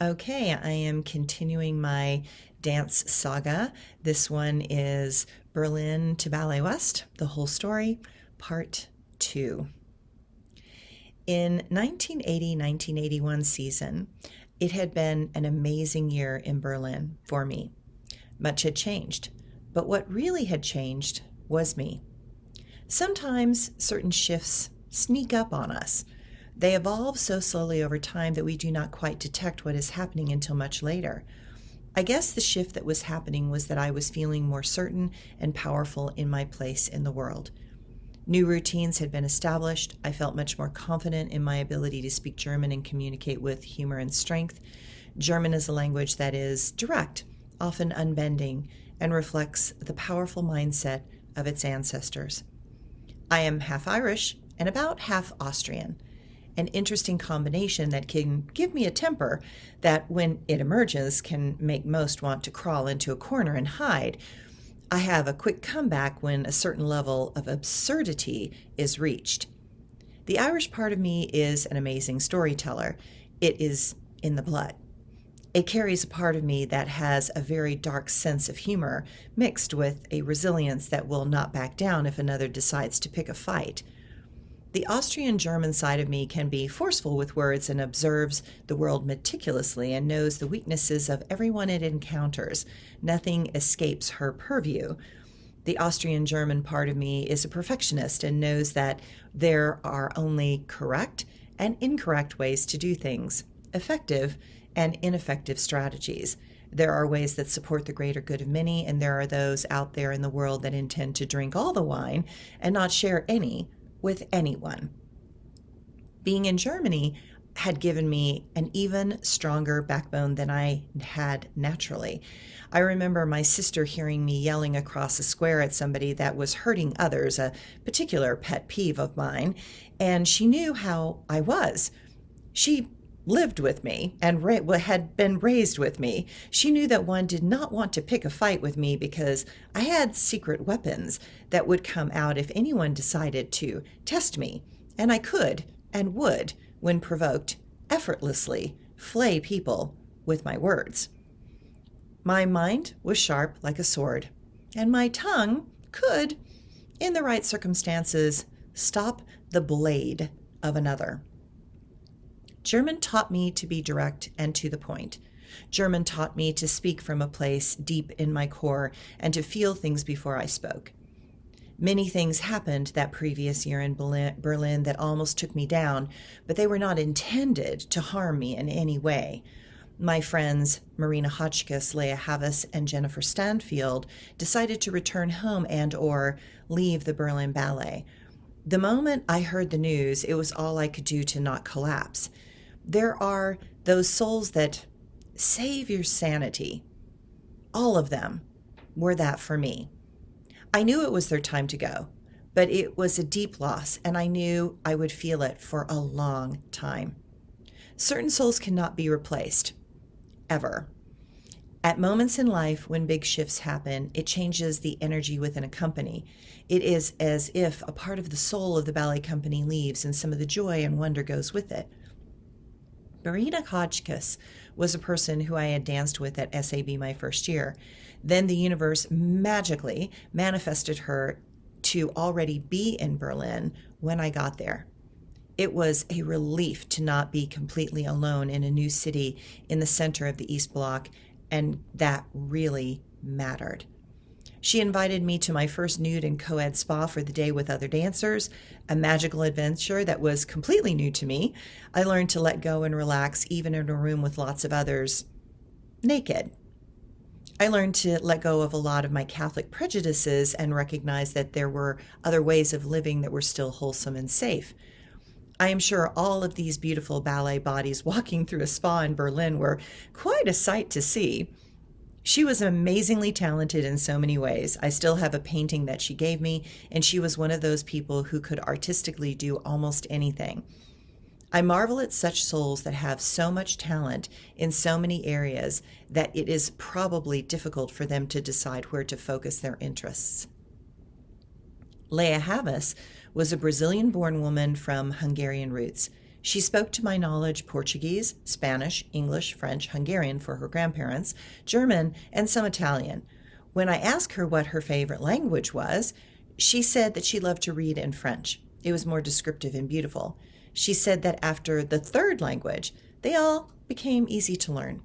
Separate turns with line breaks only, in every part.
Okay, I am continuing my dance saga. This one is Berlin to Ballet West, the whole story, part 2. In 1980-1981 season, it had been an amazing year in Berlin for me. Much had changed, but what really had changed was me. Sometimes certain shifts sneak up on us. They evolve so slowly over time that we do not quite detect what is happening until much later. I guess the shift that was happening was that I was feeling more certain and powerful in my place in the world. New routines had been established. I felt much more confident in my ability to speak German and communicate with humor and strength. German is a language that is direct, often unbending, and reflects the powerful mindset of its ancestors. I am half Irish and about half Austrian, an interesting combination that can give me a temper that, when it emerges, can make most want to crawl into a corner and hide. I have a quick comeback when a certain level of absurdity is reached. The Irish part of me is an amazing storyteller. It is in the blood. It carries a part of me that has a very dark sense of humor mixed with a resilience that will not back down if another decides to pick a fight. The Austrian-German side of me can be forceful with words and observes the world meticulously and knows the weaknesses of everyone it encounters. Nothing escapes her purview. The Austrian-German part of me is a perfectionist and knows that there are only correct and incorrect ways to do things, effective and ineffective strategies. There are ways that support the greater good of many, and there are those out there in the world that intend to drink all the wine and not share any with anyone. Being in Germany had given me an even stronger backbone than I had naturally. I remember my sister hearing me yelling across a square at somebody that was hurting others, a particular pet peeve of mine, and she knew how I was. She lived with me and had been raised with me. She knew that one did not want to pick a fight with me because I had secret weapons that would come out if anyone decided to test me, and I could and would, when provoked, effortlessly flay people with my words. My mind was sharp like a sword, and my tongue could, in the right circumstances, stop the blade of another. German taught me to be direct and to the point. German taught me to speak from a place deep in my core and to feel things before I spoke. Many things happened that previous year in Berlin that almost took me down, but they were not intended to harm me in any way. My friends Marina Hotchkiss, Lea Havas, and Jennifer Stanfield decided to return home and/or leave the Berlin Ballet. The moment I heard the news, it was all I could do to not collapse. There are those souls that save your sanity. All of them were that for me. I knew it was their time to go, but it was a deep loss, and I knew I would feel it for a long time. Certain souls cannot be replaced, ever. At moments in life when big shifts happen, it changes the energy within a company. It is as if a part of the soul of the ballet company leaves and some of the joy and wonder goes with it. Marina Hotchkiss was a person who I had danced with at SAB my first year. Then the universe magically manifested her to already be in Berlin when I got there. It was a relief to not be completely alone in a new city in the center of the East Bloc, and that really mattered. She invited me to my first nude and co-ed spa for the day with other dancers, a magical adventure that was completely new to me. I learned to let go and relax, even in a room with lots of others, naked. I learned to let go of a lot of my Catholic prejudices and recognize that there were other ways of living that were still wholesome and safe. I am sure all of these beautiful ballet bodies walking through a spa in Berlin were quite a sight to see. She was amazingly talented in so many ways. I still have a painting that she gave me, and she was one of those people who could artistically do almost anything. I marvel at such souls that have so much talent in so many areas that it is probably difficult for them to decide where to focus their interests. Lea Havas was a Brazilian-born woman from Hungarian roots. She spoke to my knowledge Portuguese, Spanish, English, French, Hungarian for her grandparents, German, and some Italian. When I asked her what her favorite language was, she said that she loved to read in French. It was more descriptive and beautiful. She said that after the third language, they all became easy to learn.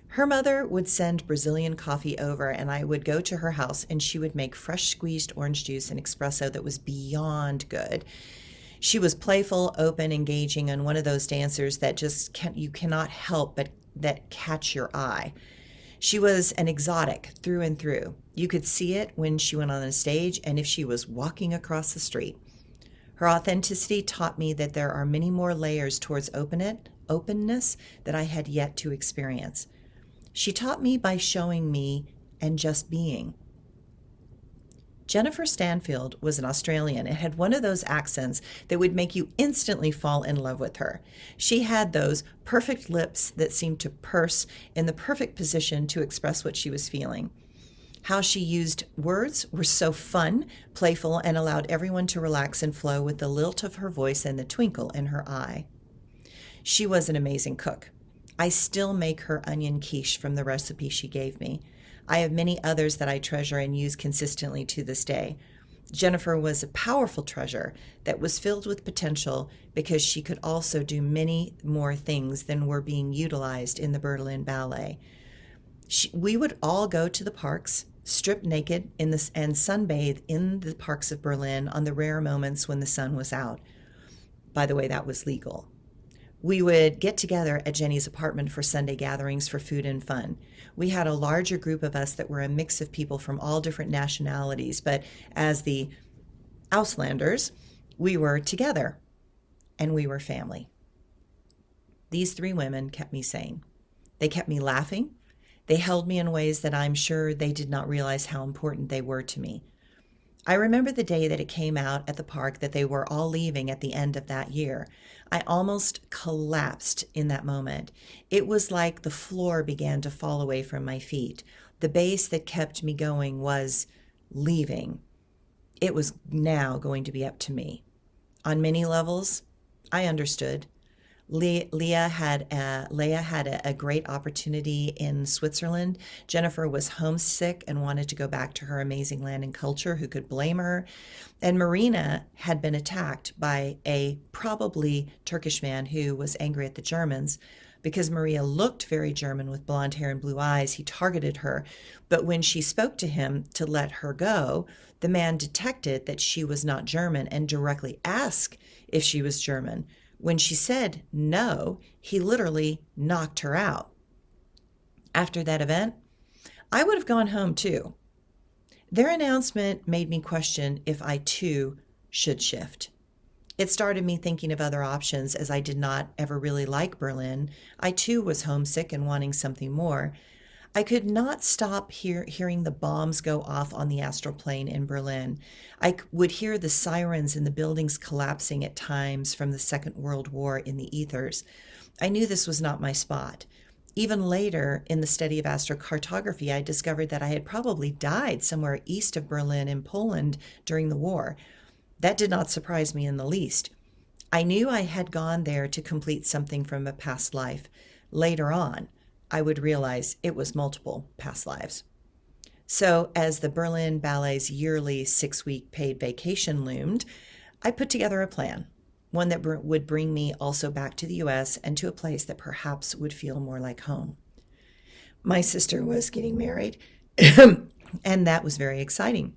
Her mother would send Brazilian coffee over, and I would go to her house, and she would make fresh squeezed orange juice and espresso that was beyond good. She was playful, open, engaging, and one of those dancers that you cannot help but that catch your eye. She was an exotic through and through. You could see it when she went on the stage and if she was walking across the street. Her authenticity taught me that there are many more layers towards openness that I had yet to experience. She taught me by showing me and just being. Jennifer Stanfield was an Australian and had one of those accents that would make you instantly fall in love with her. She had those perfect lips that seemed to purse in the perfect position to express what she was feeling. How she used words were so fun, playful, and allowed everyone to relax and flow with the lilt of her voice and the twinkle in her eye. She was an amazing cook. I still make her onion quiche from the recipe she gave me. I have many others that I treasure and use consistently to this day. Jennifer was a powerful treasure that was filled with potential because she could also do many more things than were being utilized in the Berlin Ballet. We would all go to the parks, strip naked and sunbathe in the parks of Berlin on the rare moments when the sun was out. By the way, that was legal. We would get together at Jenny's apartment for Sunday gatherings for food and fun. We had a larger group of us that were a mix of people from all different nationalities, but as the Auslanders, we were together and we were family. These three women kept me sane. They kept me laughing. They held me in ways that I'm sure they did not realize how important they were to me. I remember the day that it came out at the park that they were all leaving at the end of that year. I almost collapsed in that moment. It was like the floor began to fall away from my feet. The base that kept me going was leaving. It was now going to be up to me. On many levels, I understood. Lea had a great opportunity in Switzerland. Jennifer was homesick and wanted to go back to her amazing land and culture. Who could blame her? And Marina had been attacked by a probably Turkish man who was angry at the Germans. Because Maria looked very German with blonde hair and blue eyes, he targeted her. But when she spoke to him to let her go, the man detected that she was not German and directly asked if she was German. When she said no, he literally knocked her out. After that event, I would have gone home too. Their announcement made me question if I too should shift. It started me thinking of other options as I did not ever really like Berlin. I too was homesick and wanting something more. I could not stop hearing the bombs go off on the astral plane in Berlin. I would hear the sirens in the buildings collapsing at times from the Second World War in the ethers. I knew this was not my spot. Even later, in the study of astrocartography, I discovered that I had probably died somewhere east of Berlin in Poland during the war. That did not surprise me in the least. I knew I had gone there to complete something from a past life. Later on, I would realize it was multiple past lives. So as the Berlin Ballet's yearly 6-week paid vacation loomed, I put together a plan, one that would bring me also back to the U.S. and to a place that perhaps would feel more like home. My sister was getting married, and that was very exciting.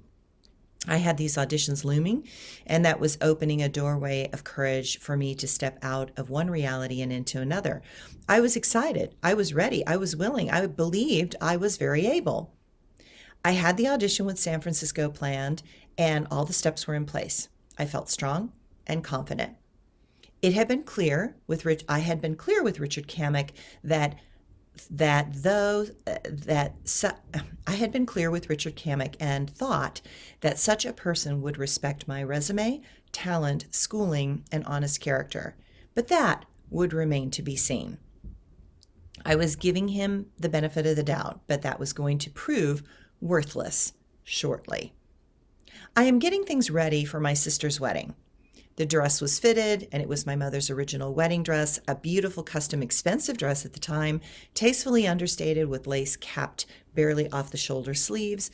I had these auditions looming, and that was opening a doorway of courage for me to step out of one reality and into another. I was excited. I was ready. I was willing. I believed I was very able. I had the audition with San Francisco planned, and all the steps were in place. I felt strong and confident. I had been clear with Richard Cammick I had been clear with Richard Cammick and thought that such a person would respect my resume, talent, schooling, and honest character. But that would remain to be seen. I was giving him the benefit of the doubt, but that was going to prove worthless shortly. I am getting things ready for my sister's wedding. The dress was fitted, and it was my mother's original wedding dress, a beautiful, custom, expensive dress at the time, tastefully understated with lace capped barely off the shoulder sleeves.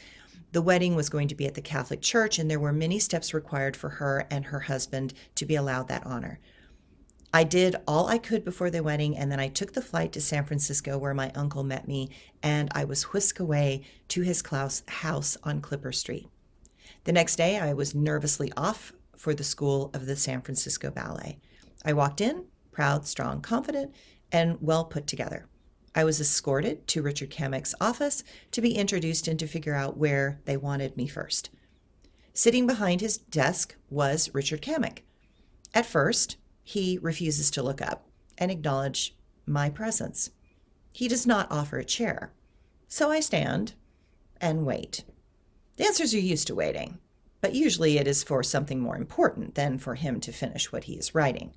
The wedding was going to be at the Catholic Church, and there were many steps required for her and her husband to be allowed that honor. I did all I could before the wedding, and then I took the flight to San Francisco where my uncle met me, and I was whisked away to his house on Clipper Street. The next day, I was nervously off for the school of the San Francisco Ballet. I walked in, proud, strong, confident, and well put together. I was escorted to Richard Cammick's office to be introduced and to figure out where they wanted me first. Sitting behind his desk was Richard Cammick. At first, he refuses to look up and acknowledge my presence. He does not offer a chair. So I stand and wait. Dancers are used to waiting, but usually it is for something more important than for him to finish what he is writing.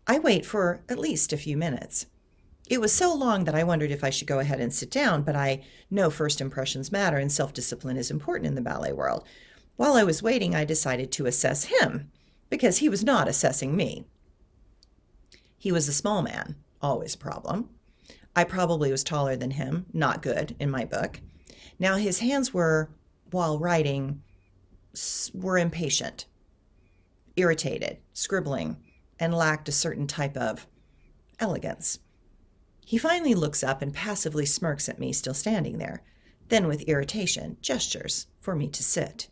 I wait for at least a few minutes. It was so long that I wondered if I should go ahead and sit down, but I know first impressions matter and self-discipline is important in the ballet world. While I was waiting, I decided to assess him because he was not assessing me. He was a small man, always a problem. I probably was taller than him, not good in my book. Now his hands were, while writing, were impatient, irritated, scribbling, and lacked a certain type of elegance. He finally looks up and passively smirks at me still standing there, then with irritation gestures for me to sit.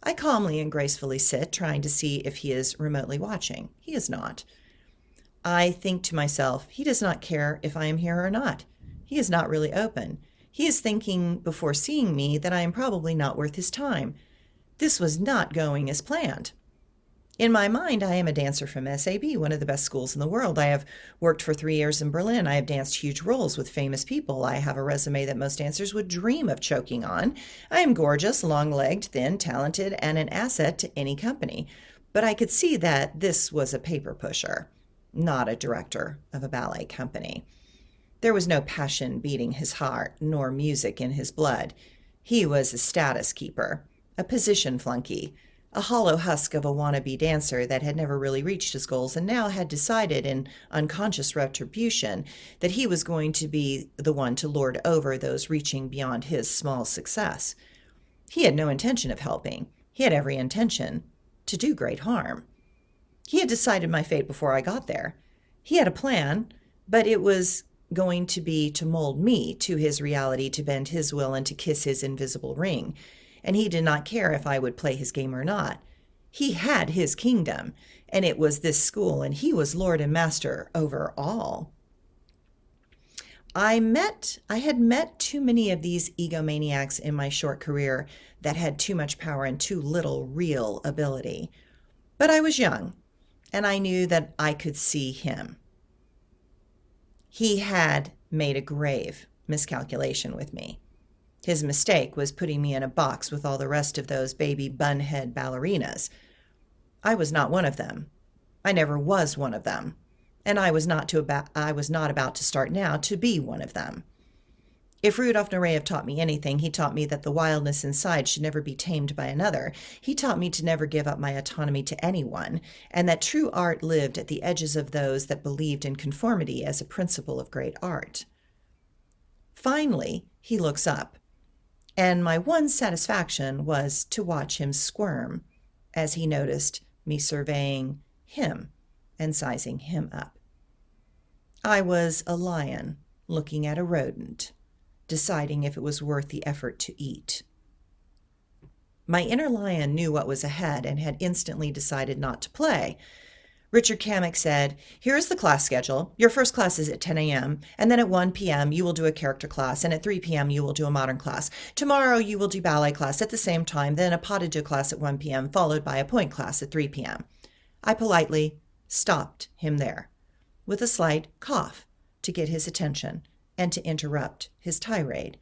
I calmly and gracefully sit, trying to see if he is remotely watching. He is not. I think to myself, he does not care if I am here or not. He is not really open. He is thinking before seeing me that I am probably not worth his time. This was not going as planned. In my mind, I am a dancer from SAB, one of the best schools in the world. I have worked for 3 years in Berlin. I have danced huge roles with famous people. I have a resume that most dancers would dream of choking on. I am gorgeous, long-legged, thin, talented, and an asset to any company. But I could see that this was a paper pusher, not a director of a ballet company. There was no passion beating his heart, nor music in his blood. He was a status keeper, a position flunky, a hollow husk of a wannabe dancer that had never really reached his goals and now had decided in unconscious retribution that he was going to be the one to lord over those reaching beyond his small success. He had no intention of helping. He had every intention to do great harm. He had decided my fate before I got there. He had a plan, but it was going to be to mold me to his reality, to bend his will, and to kiss his invisible ring. And he did not care if I would play his game or not. He had his kingdom, and it was this school, and he was lord and master over all. I had met too many of these egomaniacs in my short career that had too much power and too little real ability. But I was young, and I knew that I could see him. He had made a grave miscalculation with me. His mistake was putting me in a box with all the rest of those baby bunhead ballerinas. I was not one of them. I never was one of them. And I was not about to start now to be one of them. If Rudolf Nureyev taught me anything, he taught me that the wildness inside should never be tamed by another. He taught me to never give up my autonomy to anyone, and that true art lived at the edges of those that believed in conformity as a principle of great art. Finally, he looks up, and my one satisfaction was to watch him squirm as he noticed me surveying him and sizing him up. I was a lion looking at a rodent, deciding if it was worth the effort to eat. My inner lion knew what was ahead and had instantly decided not to play. Richard Cammick said, "Here is the class schedule. Your first class is at 10 a.m., and then at 1 p.m. you will do a character class, and at 3 p.m. you will do a modern class. Tomorrow you will do ballet class at the same time, then a pas de deux class at 1 p.m., followed by a point class at 3 p.m. I politely stopped him there, with a slight cough to get his attention and to interrupt his tirade.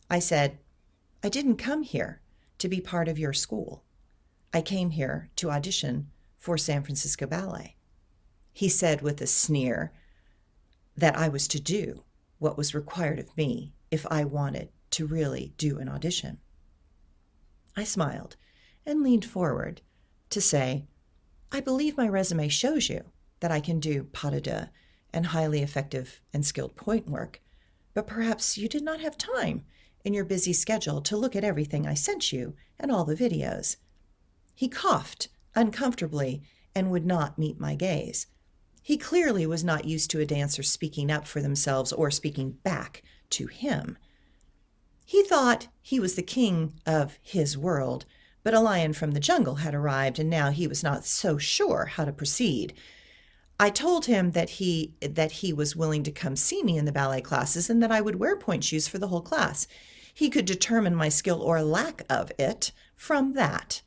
I said, "I didn't come here to be part of your school. I came here to audition for San Francisco Ballet." He said with a sneer that I was to do what was required of me if I wanted to really do an audition. I smiled and leaned forward to say, I believe my resume shows you that I can do pas de deux and highly effective and skilled point work, but perhaps you did not have time in your busy schedule to look at everything I sent you and all the videos." He coughed uncomfortably and would not meet my gaze. He clearly was not used to a dancer speaking up for themselves or speaking back to him. He thought he was the king of his world, but a lion from the jungle had arrived, and now he was not so sure how to proceed. I told him that he was willing to come see me in the ballet classes and that I would wear pointe shoes for the whole class. He could determine my skill or lack of it from that.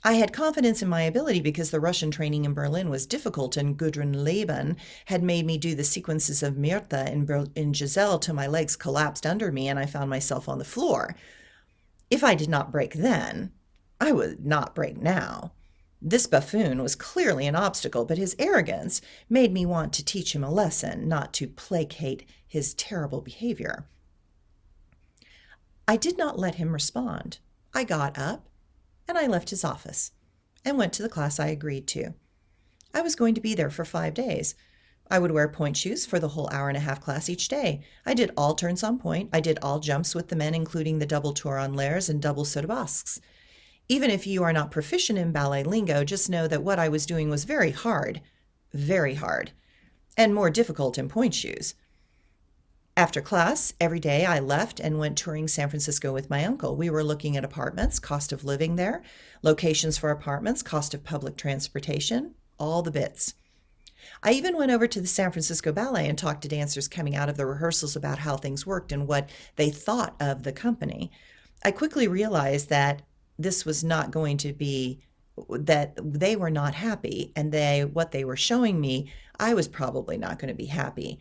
I had confidence in my ability because the Russian training in Berlin was difficult, and Gudrun Leben had made me do the sequences of Myrtha in Giselle till my legs collapsed under me and I found myself on the floor. If I did not break then, I would not break now. This buffoon was clearly an obstacle, but his arrogance made me want to teach him a lesson, not to placate his terrible behavior. I did not let him respond. I got up and I left his office and went to the class I agreed to. I was going to be there for 5 days. I would wear pointe shoes for the whole hour-and-a-half class each day. I did all turns on pointe. I did all jumps with the men, including the double tour en l'air and double saut de basques. Even if you are not proficient in ballet lingo, just know that what I was doing was very hard, and more difficult in pointe shoes. After class, every day I left and went touring San Francisco with my uncle. We were looking at apartments, cost of living there, locations for apartments, cost of public transportation, all the bits. I even went over to the San Francisco Ballet and talked to dancers coming out of the rehearsals about how things worked and what they thought of the company. I quickly realized that this was not going to be, that they were not happy, and what they were showing me, I was probably not going to be happy.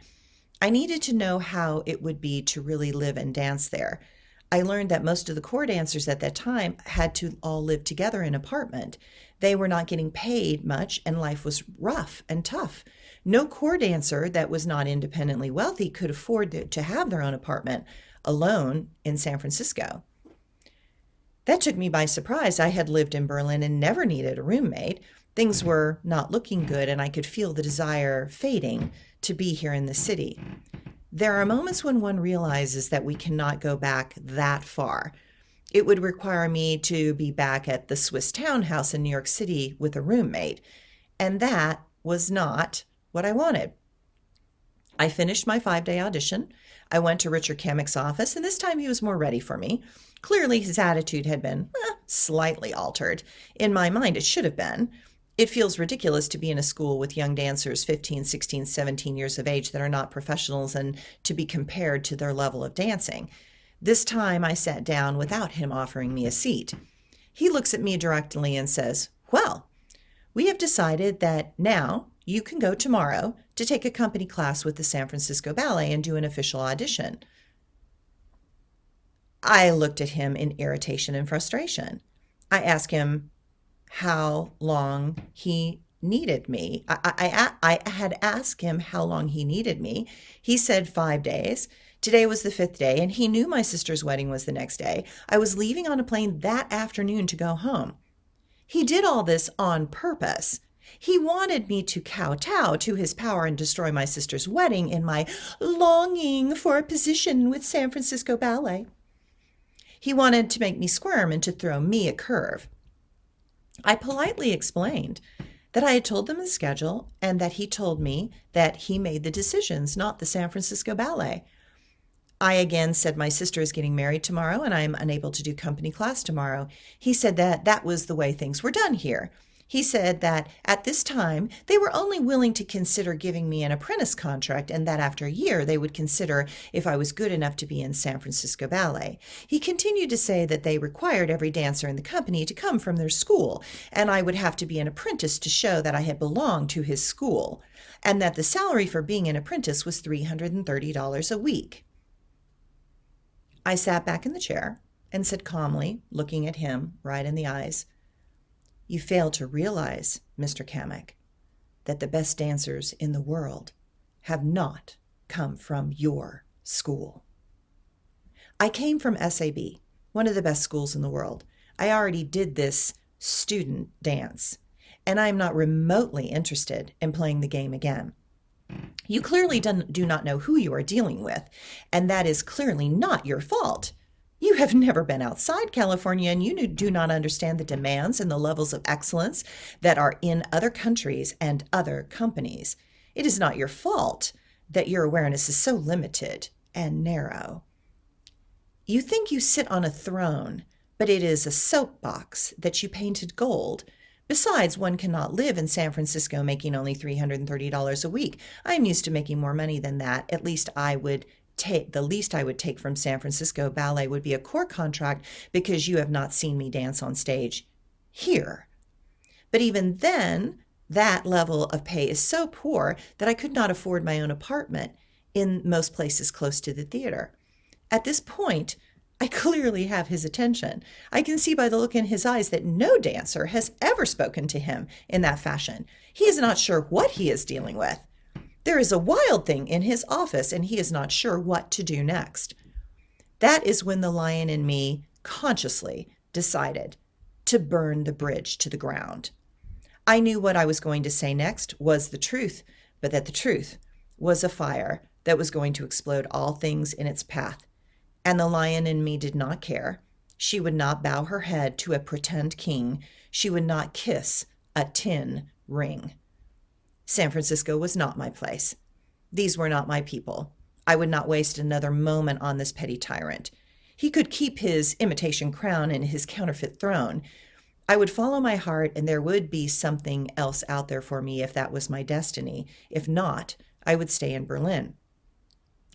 I needed to know how it would be to really live and dance there. I learned that most of the core dancers at that time had to all live together in an apartment. They were not getting paid much, and life was rough and tough. No core dancer that was not independently wealthy could afford to have their own apartment alone in San Francisco. That took me by surprise. I had lived in Berlin and never needed a roommate. Things were not looking good, and I could feel the desire fading to be here in the city. There are moments when one realizes that we cannot go back that far. It would require me to be back at the Swiss townhouse in New York City with a roommate, and that was not what I wanted. I finished my 5-day audition. I went to Richard Cammick's office, and this time he was more ready for me. Clearly, his attitude had been slightly altered. In my mind, it should have been. It feels ridiculous to be in a school with young dancers 15, 16, 17 years of age that are not professionals and to be compared to their level of dancing. This time, I sat down without him offering me a seat. He looks at me directly and says, "Well, we have decided that now you can go tomorrow to take a company class with the San Francisco Ballet and do an official audition." I looked at him in irritation and frustration. I asked him how long he needed me. I had asked him how long he needed me. He said 5 days. Today was the 5th day, and he knew my sister's wedding was the next day. I was leaving on a plane that afternoon to go home. He did all this on purpose. He wanted me to kowtow to his power and destroy my sister's wedding in my longing for a position with San Francisco Ballet. He wanted to make me squirm and to throw me a curve. I politely explained that I had told them the schedule and that he told me that he made the decisions, not the San Francisco Ballet. I again said my sister is getting married tomorrow and I'm unable to do company class tomorrow. He said that that was the way things were done here. He said that at this time, they were only willing to consider giving me an apprentice contract and that after a year, they would consider if I was good enough to be in San Francisco Ballet. He continued to say that they required every dancer in the company to come from their school, and I would have to be an apprentice to show that I had belonged to his school, and that the salary for being an apprentice was $330 a week. I sat back in the chair and said calmly, looking at him right in the eyes, "You fail to realize, Mr. Cammick, that the best dancers in the world have not come from your school." I came from SAB, one of the best schools in the world. I already did this student dance. and I am not remotely interested in playing the game again. You clearly do not know who you are dealing with, and that is clearly not your fault. You have never been outside California, and you do not understand the demands and the levels of excellence that are in other countries and other companies. It is not your fault that your awareness is so limited and narrow. You think you sit on a throne, but it is a soapbox that you painted gold. Besides, one cannot live in San Francisco making only $330 a week. I am used to making more money than that. At least the least I would take from San Francisco Ballet would be a core contract, because you have not seen me dance on stage here. But even then, that level of pay is so poor that I could not afford my own apartment in most places close to the theater. At this point, I clearly have his attention. I can see by the look in his eyes that no dancer has ever spoken to him in that fashion. He is not sure what he is dealing with. There is a wild thing in his office, and he is not sure what to do next. That is when the lion in me consciously decided to burn the bridge to the ground. I knew what I was going to say next was the truth, but that the truth was a fire that was going to explode all things in its path. And the lion in me did not care. She would not bow her head to a pretend king. She would not kiss a tin ring. San Francisco was not my place. These were not my people. I would not waste another moment on this petty tyrant. He could keep his imitation crown and his counterfeit throne. I would follow my heart, and there would be something else out there for me if that was my destiny. If not, I would stay in Berlin.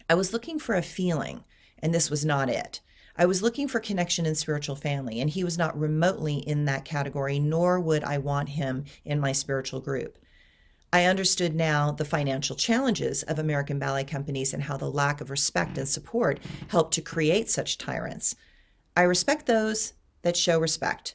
I was looking for a feeling, and this was not it. I was looking for connection and spiritual family, and he was not remotely in that category, nor would I want him in my spiritual group. I understood now the financial challenges of American ballet companies and how the lack of respect and support helped to create such tyrants. I respect those that show respect.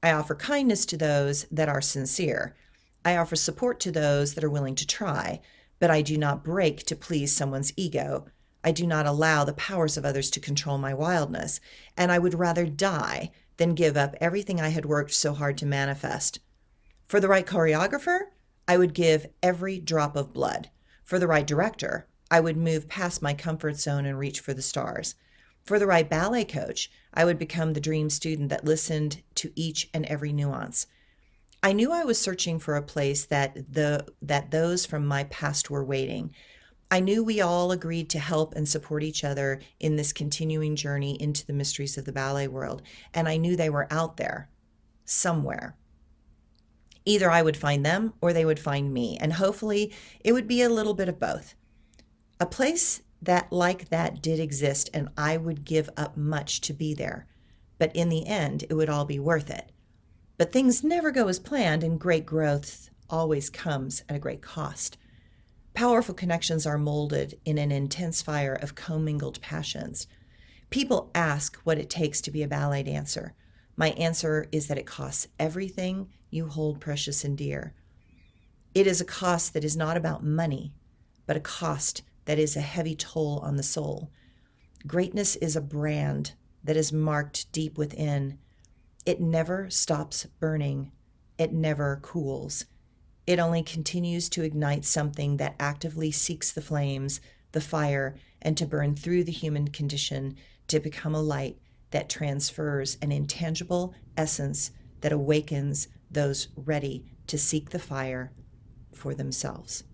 I offer kindness to those that are sincere. I offer support to those that are willing to try, but I do not break to please someone's ego. I do not allow the powers of others to control my wildness, and I would rather die than give up everything I had worked so hard to manifest. For the right choreographer, I would give every drop of blood. For the right director, I would move past my comfort zone and reach for the stars. For the right ballet coach, I would become the dream student that listened to each and every nuance. I knew I was searching for a place that those from my past were waiting. I knew we all agreed to help and support each other in this continuing journey into the mysteries of the ballet world, and I knew they were out there, somewhere. Either I would find them or they would find me, and hopefully it would be a little bit of both. A place like that did exist, and I would give up much to be there. But in the end, it would all be worth it. But things never go as planned, and great growth always comes at a great cost. Powerful connections are molded in an intense fire of commingled passions. People ask what it takes to be a ballet dancer. My answer is that it costs everything you hold precious and dear. It is a cost that is not about money, but a cost that is a heavy toll on the soul. Greatness is a brand that is marked deep within. It never stops burning. It never cools. It only continues to ignite something that actively seeks the flames, the fire, and to burn through the human condition to become a light that transfers an intangible essence that awakens those ready to seek the fire for themselves.